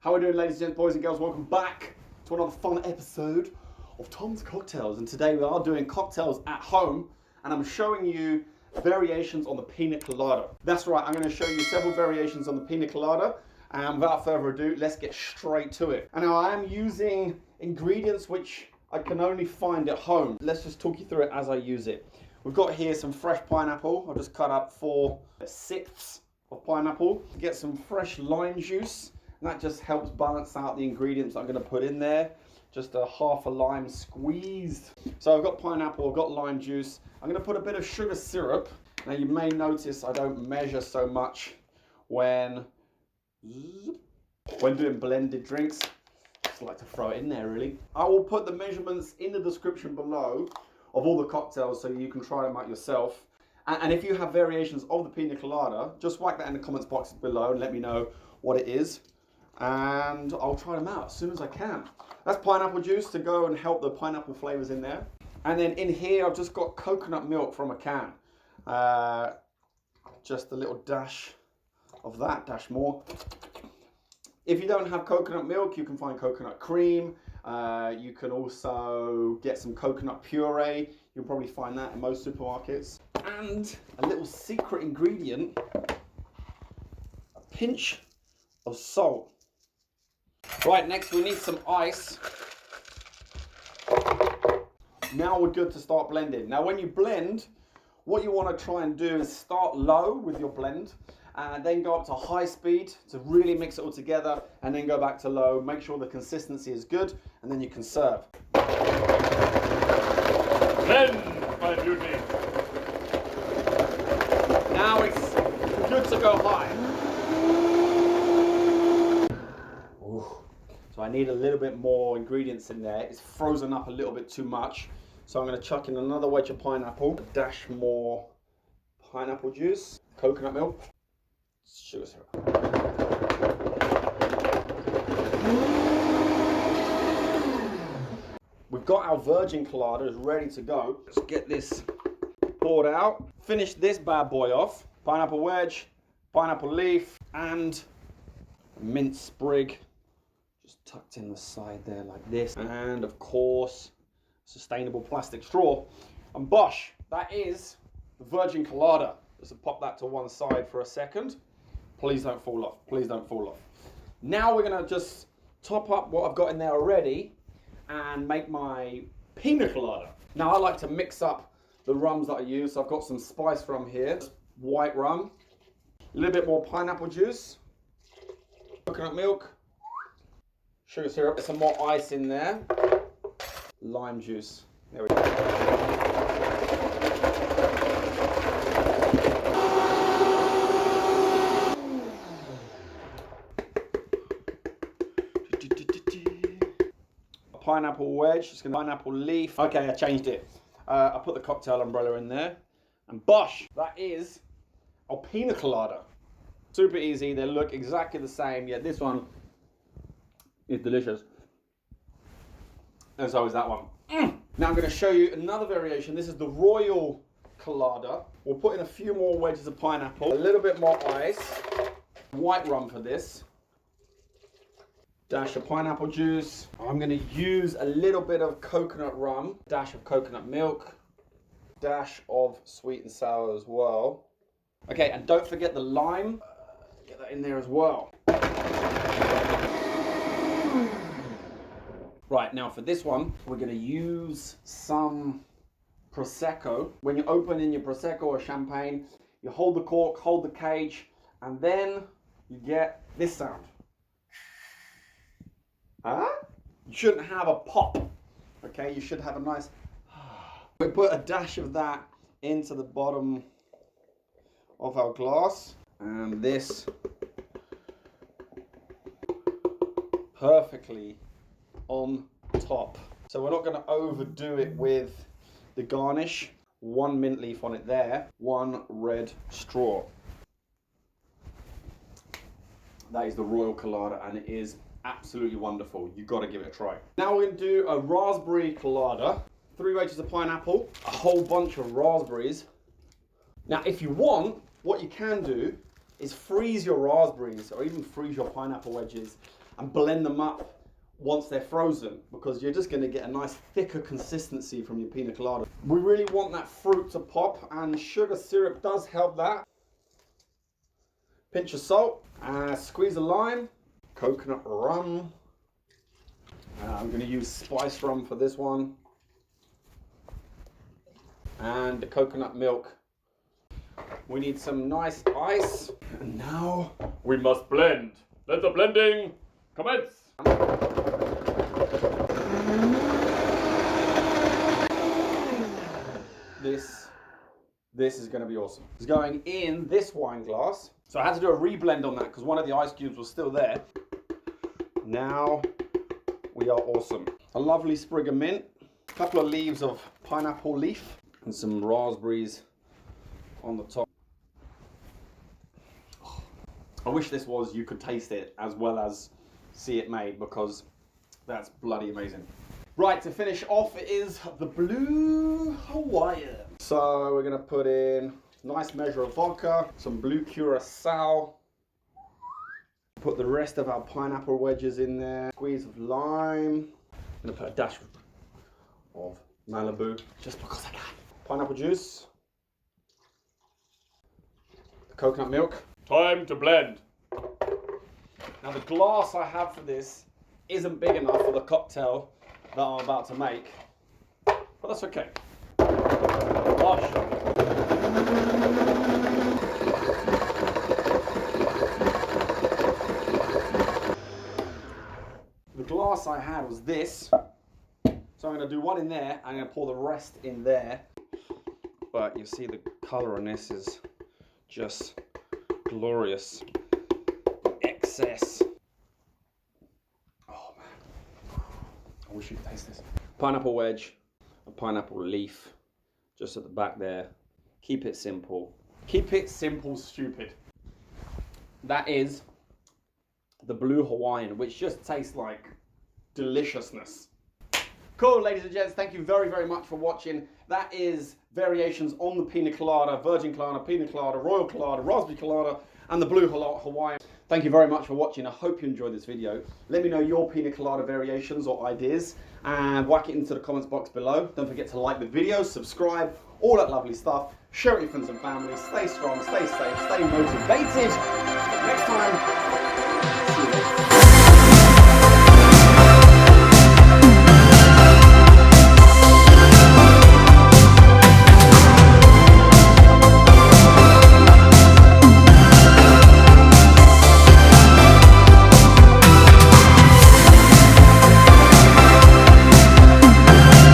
How are we doing, ladies and gents, boys and girls? Welcome back to another fun episode of Tom's Cocktails. And today we are doing cocktails at home, and I'm showing you variations on the Pina Colada. That's right, I'm going to show you several variations on the Pina Colada. And without further ado, let's get straight to it. And now I am using ingredients which I can only find at home. Let's just talk you through it as I use it. We've got here some fresh pineapple. I've just cut up 4/6 of pineapple. Get some fresh lime juice. And that just helps balance out the ingredients I'm going to put in there. Just a half a lime squeezed. So I've got pineapple, I've got lime juice. I'm going to put a bit of sugar syrup. Now you may notice I don't measure so much when doing blended drinks. Just like to throw it in there really. I will put the measurements in the description below of all the cocktails so you can try them out yourself. And if you have variations of the Pina Colada, just whack that in the comments box below and let me know what it is. And I'll try them out as soon as I can. That's pineapple juice to go and help the pineapple flavors in there. And then in here, I've just got coconut milk from a can. Just a little dash of that, dash more. If you don't have coconut milk, you can find coconut cream. You can also get some coconut puree. You'll probably find that in most supermarkets. And a little secret ingredient, a pinch of salt. Right, next we need some ice. Now we're good to start blending. Now when you blend, what you want to try and do is start low with your blend and then go up to high speed to really mix it all together, and then go back to low. Make sure the consistency is good, and then you can serve. Blend, my beauty. Now it's good to go high. So I need a little bit more ingredients in there. It's frozen up a little bit too much. So I'm going to chuck in another wedge of pineapple, a dash more pineapple juice, coconut milk, sugar syrup. We've got our virgin colada is ready to go. Let's get this poured out. Finish this bad boy off. Pineapple wedge, pineapple leaf, and a mint sprig. Just tucked in the side there like this. And of course, sustainable plastic straw. And bosh, that is the virgin colada. Just pop that to one side for a second. Please don't fall off, please don't fall off. Now we're gonna just top up what I've got in there already and make my Pina Colada. Now I like to mix up the rums that I use. So I've got some spice rum here, white rum, a little bit more pineapple juice, coconut milk, sugar syrup, some more ice in there, lime juice. There we go. A pineapple wedge, just gonna pineapple leaf. Okay, I changed it. I put the cocktail umbrella in there, and bosh, that is our Pina Colada. Super easy. They look exactly the same. Yeah, this one is delicious, and so is that one. Now I'm going to show you another variation. This is the Royal Colada. We'll put in a few more wedges of pineapple, a little bit more ice, white rum for this, dash of pineapple juice. I'm going to use a little bit of coconut rum, dash of coconut milk, dash of sweet and sour as well. Okay, and don't forget the lime. Get that in there as well. Right, now for this one, we're going to use some Prosecco. When you're opening your Prosecco or champagne, you hold the cork, hold the cage, and then you get this sound. Huh? You shouldn't have a pop, okay? You should have a nice... We put a dash of that into the bottom of our glass, and this perfectly on top. So we're not going to overdo it with the garnish. One mint leaf on it there, one red straw. That is the Royal Colada, and it is absolutely wonderful. You've got to give it a try. Now we're going to do a raspberry colada. 3 wedges of pineapple, a whole bunch of raspberries. Now if you want, what you can do is freeze your raspberries or even freeze your pineapple wedges and blend them up once they're frozen, because you're just going to get a nice thicker consistency from your pina colada. We really want that fruit to pop, and sugar syrup does help that. Pinch of salt, squeeze a lime, coconut rum. I'm going to use spice rum for this one, and the coconut milk. We need some nice ice, and now We must blend. Let the blending commence. This is going to be awesome. It's going in this wine glass. So I had to do a reblend on that because one of the ice cubes was still there. Now we are awesome. A lovely sprig of mint, a couple of leaves of pineapple leaf, and some raspberries on the top. Oh, I wish this was, you could taste it as well as see it made, because that's bloody amazing. Right, to finish off is the blue Hawaiian. So we're gonna put in a nice measure of vodka, some blue curacao. Put the rest of our pineapple wedges in there. Squeeze of lime. I'm gonna put a dash of Malibu, just because I can. Pineapple juice. The coconut milk. Time to blend. Now the glass I have for this isn't big enough for the cocktail that I'm about to make, but that's okay. Wash. The glass I had was this, so I'm going to do one in there, I'm going to pour the rest in there. But you see the colour on this is just glorious. Excess. Oh man, I wish you could taste this. Pineapple wedge, a pineapple leaf, just at the back there. Keep it simple. Keep it simple, stupid. That is the blue Hawaiian, which just tastes like deliciousness. Cool, ladies and gents, thank you very, very much for watching. That is variations on the pina colada, virgin colada, pina colada, royal colada, raspberry colada, and the blue Hawaiian. Thank you very much for watching. I hope you enjoyed this video. Let me know your pina colada variations or ideas, and whack it into the comments box below. Don't forget to like the video, subscribe, all that lovely stuff. Share it with your friends and family. Stay strong, stay safe, stay motivated. Next time.